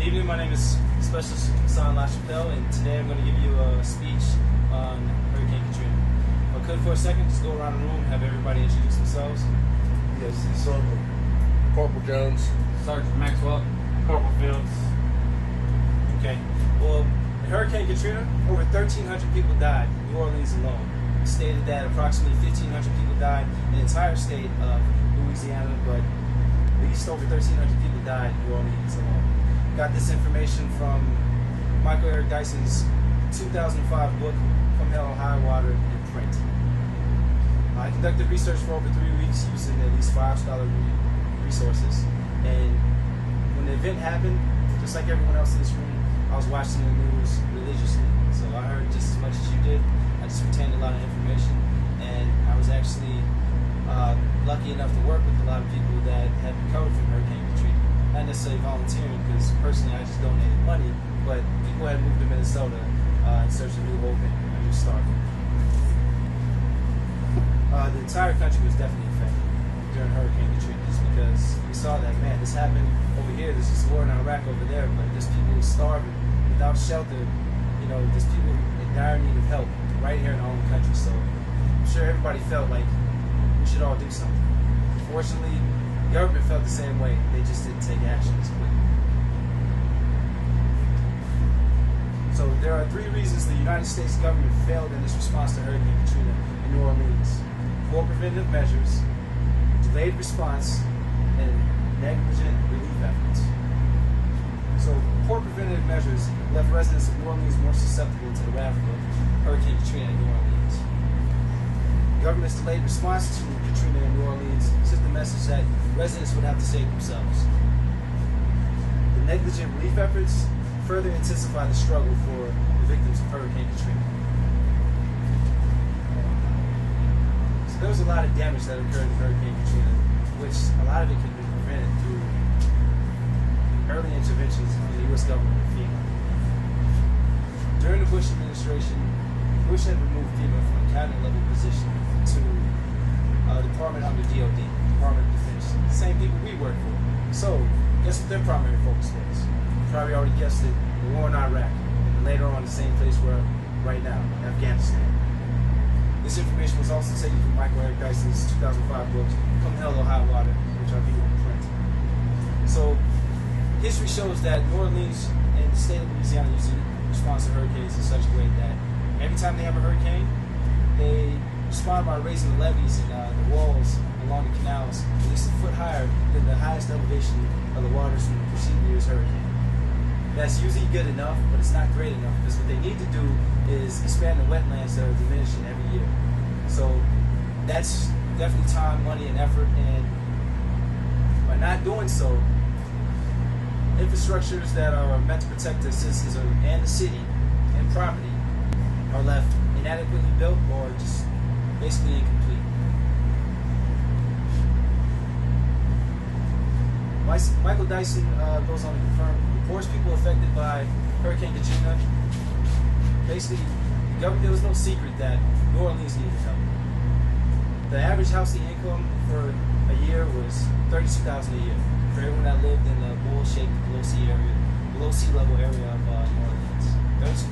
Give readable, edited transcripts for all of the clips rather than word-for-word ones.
evening, my name is Specialist Hasan LaChapelle, and today I'm going to give you a speech on Hurricane Katrina. If I could for a second, just go around the room and have everybody introduce themselves. Yes, it's Corporal Jones. Sergeant Maxwell. Corporal Fields. Okay, well, in Hurricane Katrina, over 1,300 people died in New Orleans alone. It's stated that approximately 1,500 people died in the entire state of Louisiana, but at least over 1,300 people died in New Orleans alone. Got this information from Michael Eric Dyson's 2005 book, From Hell to High Water, in print. I conducted research for over 3 weeks using at least 5 scholarly resources. And when the event happened, just like everyone else in this room, I was watching the news religiously. So I heard just as much as you did. I just retained a lot of information. And I was actually lucky enough to work with a lot of people that had recovered from Hurricane Katrina. Not necessarily volunteering, because personally I just donated money, but people had moved to Minnesota in search of new hope and a new start. The entire country was definitely affected during Hurricane Katrina, just because we saw that, man, this happened over here, there's this war in Iraq over there, but there's people starving, without shelter, you know, there's people in dire need of help right here in our own country. So I'm sure everybody felt like we should all do something. Unfortunately, the government felt the same way. They just didn't take action as quickly. So there are 3 reasons the United States government failed in its response to Hurricane Katrina in New Orleans: poor preventive measures, delayed response, and negligent relief efforts. So poor preventive measures left residents of New Orleans more susceptible to the wrath of Hurricane Katrina in New Orleans. The government's delayed response to Katrina in New Orleans sent the message that residents would have to save themselves. The negligent relief efforts further intensify the struggle for the victims of Hurricane Katrina. So there was a lot of damage that occurred in Hurricane Katrina, which a lot of it could be prevented through early interventions from the U.S. government and FEMA. During the Bush administration, Bush had removed FEMA from a cabinet-level position to department under DOD, Department of Defense. The same people we work for. So, guess what their primary focus was? You probably already guessed it, the war in Iraq, and later on the same place we're right now, Afghanistan. This information was also taken from Michael Eric Dyson's 2005 book, From Hell to High Water, which I'll give you in print. So, history shows that New Orleans and the state of Louisiana usually respond to hurricanes in such a way that every time they have a hurricane, they respond by raising the levees and the walls along the canals at least a foot higher than the highest elevation of the waters from the preceding year's hurricane. That's usually good enough, but it's not great enough, because what they need to do is expand the wetlands that are diminishing every year. So that's definitely time, money, and effort, and by not doing so, infrastructures that are meant to protect the citizens and the city and property are left inadequately built or just basically incomplete. Michael Dyson goes on to confirm the poorest people affected by Hurricane Katrina. Basically, there was no secret that New Orleans needed help. The average household income for a year was $32,000 a year for everyone that lived in the bowl-shaped below sea level area of New Orleans.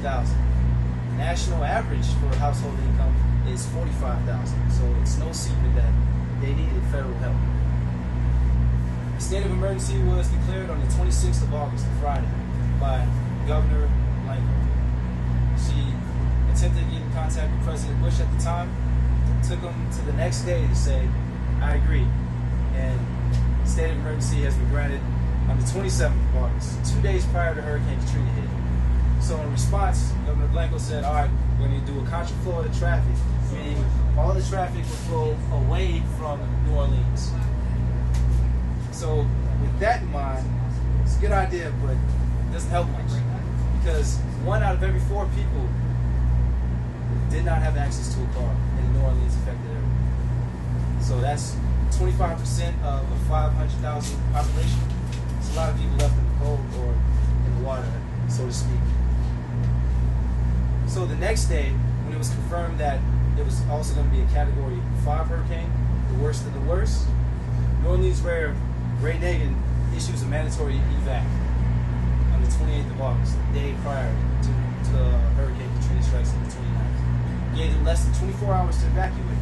$32,000. The national average for household income is $45,000. So it's no secret that they needed federal help. The state of emergency was declared on the 26th of August, a Friday, by Governor Blanco. She attempted to get in contact with President Bush at the time. It took him to the next day to say, I agree. And the state of emergency has been granted on the 27th of August, 2 days prior to Hurricane Katrina hit. So in response, Governor Blanco said, all right, we're going to do a contraflow of the traffic, meaning all the traffic will flow away from New Orleans. So with that in mind, it's a good idea, but it doesn't help much, because 1 out of every 4 people did not have access to a car in the New Orleans affected area. So that's 25% of a 500,000 population. It's a lot of people left in the cold or in the water, so to speak. So the next day, when it was confirmed that it was also going to be a Category 5 hurricane, the worst of the worst, New Orleans Mayor Ray Nagin issues a mandatory evac on the 28th of August, the day prior to Hurricane Katrina strikes on the 29th. Gave them less than 24 hours to evacuate.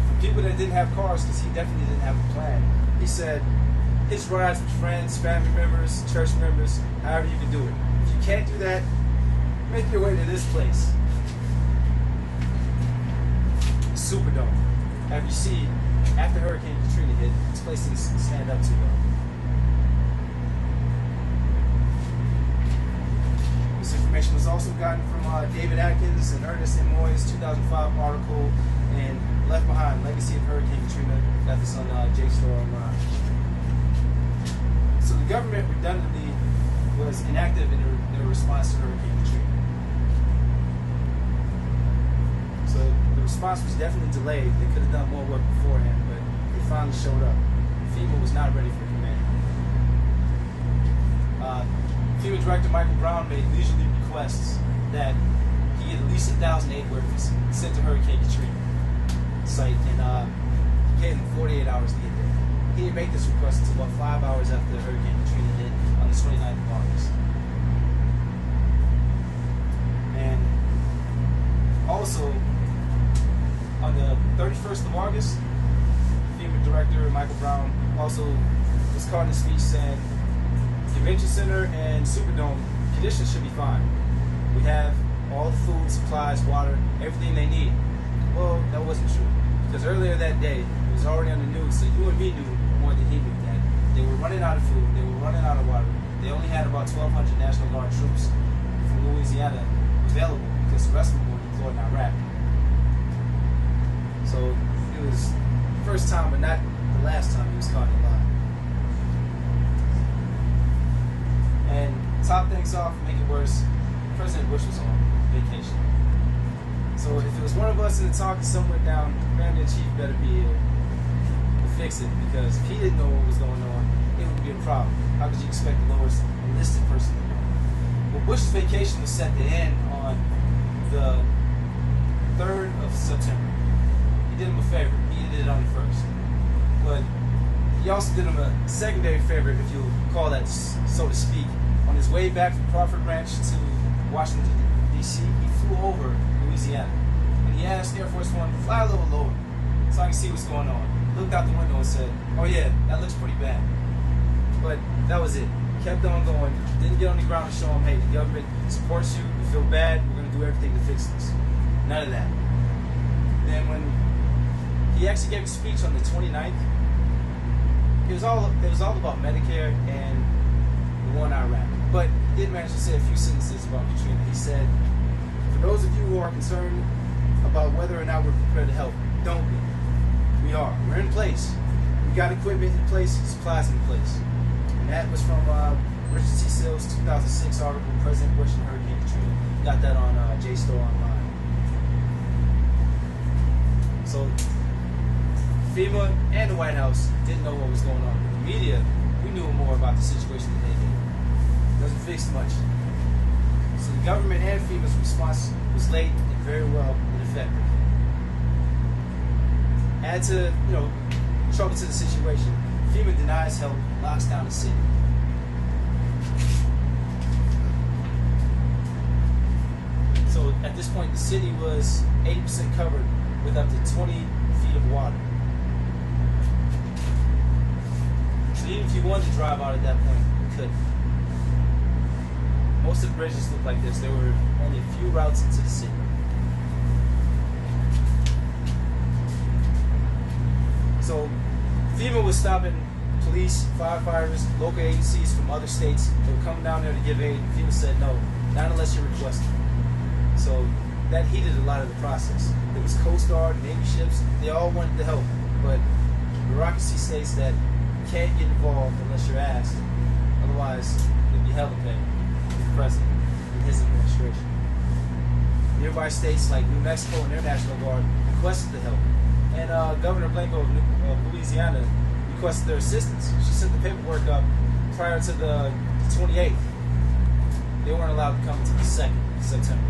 For people that didn't have cars, because he definitely didn't have a plan, he said his rides with friends, family members, church members, however you can do it. If you can't do that, make your way to this place. The Superdome. As you see, after Hurricane Katrina hit, this place didn't stand up too well. This information was also gotten from David Atkins and Ernest M. Moy's 2005 article and Left Behind, Legacy of Hurricane Katrina. Got this on JSTOR Online. So the government redundantly was inactive in their response to Hurricane Katrina. So the response was definitely delayed. They could have done more work beforehand, but they finally showed up. FEMA was not ready for command. FEMA Director Michael Brown made leisurely requests that he get at least 1,000 aid workers sent to Hurricane Katrina site, and he gave them 48 hours to get there. He didn't make this request until about 5 hours after Hurricane Katrina hit on the 29th of August. And also, on the 31st of August, FEMA Director Michael Brown also was caught in a speech saying the Convention Center and Superdome conditions should be fine. We have all the food, supplies, water, everything they need. Well, that wasn't true, because earlier that day, it was already on the news, so you and me knew more than he knew that they were running out of food, they were running out of water. They only had about 1,200 National Guard troops from Louisiana available, because the rest of them were deployed in Iraq. So it was the first time, but not the last time he was caught in a lie. And top things off, make it worse, President Bush was on vacation. So if it was one of us in the talk and someone went down, Commander-in-Chief better be here to fix it, because if he didn't know what was going on, it would be a problem. How could you expect the lowest enlisted person to know? Well, Bush's vacation was set to end on the 3rd of September. He did him a favor. He did it on the 1st. But he also did him a secondary favor, if you call that, so to speak. On his way back from Crawford Ranch to Washington, D.C., he flew over Louisiana. And he asked Air Force One to fly a little lower so I can see what's going on. Looked out the window and said, oh yeah, that looks pretty bad. But that was it. Kept on going. Didn't get on the ground and show them, hey, the government supports you, we feel bad, we're going to do everything to fix this. None of that. Then when he actually gave a speech on the 29th, it was all about Medicare and the war in Iraq. But he did manage to say a few sentences about Katrina. He said, for those of you who are concerned about whether or not we're prepared to help, don't be. We are. We're in place. We got equipment in place, supplies in place. And that was from Richard C. Sill's 2006 article, President Bush and Hurricane Katrina. Got that on JSTOR Online. So FEMA and the White House didn't know what was going on. But the media, we knew more about the situation than they did. Doesn't fix much. So the government and FEMA's response was late and very well ineffective. Add to, trouble to the situation, FEMA denies help, locks down the city. So at this point, the city was 80% covered with up to 20 feet of water. So even if you wanted to drive out at that point, you couldn't. Most of the bridges looked like this. There were only a few routes into the city. So FEMA was stopping police, firefighters, local agencies from other states that were coming down there to give aid. FEMA said no, not unless you're requested. So that heated a lot of the process. There was Coast Guard, Navy ships, they all wanted to help, but bureaucracy states that you can't get involved unless you're asked. Otherwise, there'd be hell to pay for the president and his administration. Nearby states like New Mexico and their National Guard requested the help. And Governor Blanco of Louisiana requested their assistance. She sent the paperwork up prior to the 28th. They weren't allowed to come until the 2nd of September.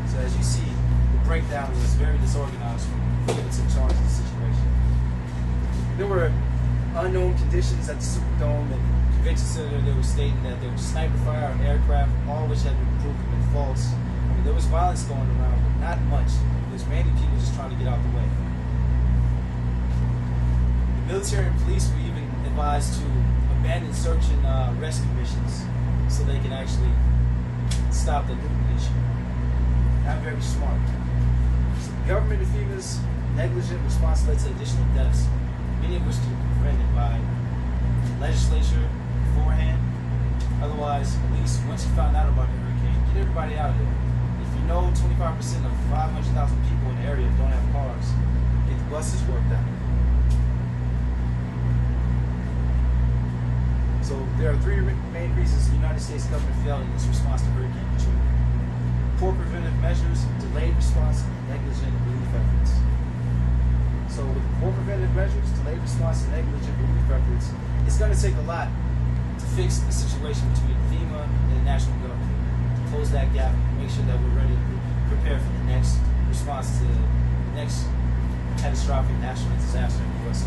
So as you see, the breakdown was very disorganized from who took charge of the situation. There were unknown conditions at the Superdome, and convention center, they were stating that there was sniper fire on aircraft, all which had been proven to be false. I mean, there was violence going around, but not much. It was mainly people just trying to get out the way. The military and police were even advised to abandon search and rescue missions so they can actually stop the looting issue. Not very smart. So the government of FEMA's negligent response led to additional deaths, many of which could be prevented by legislature beforehand. Otherwise, at least once you found out about the hurricane, get everybody out of there. If you know 25% of 500,000 people in the area don't have cars, get the buses worked out. So there are three main reasons the United States government failed in its response to Hurricane Katrina: poor preventive measures, delayed response, and negligent relief efforts. So with poor preventive measures, delayed response, and negligent relief efforts, it's going to take a lot to fix the situation between FEMA and the national government, to close that gap and make sure that we're ready to prepare for the next response to the next catastrophic national disaster in the U.S.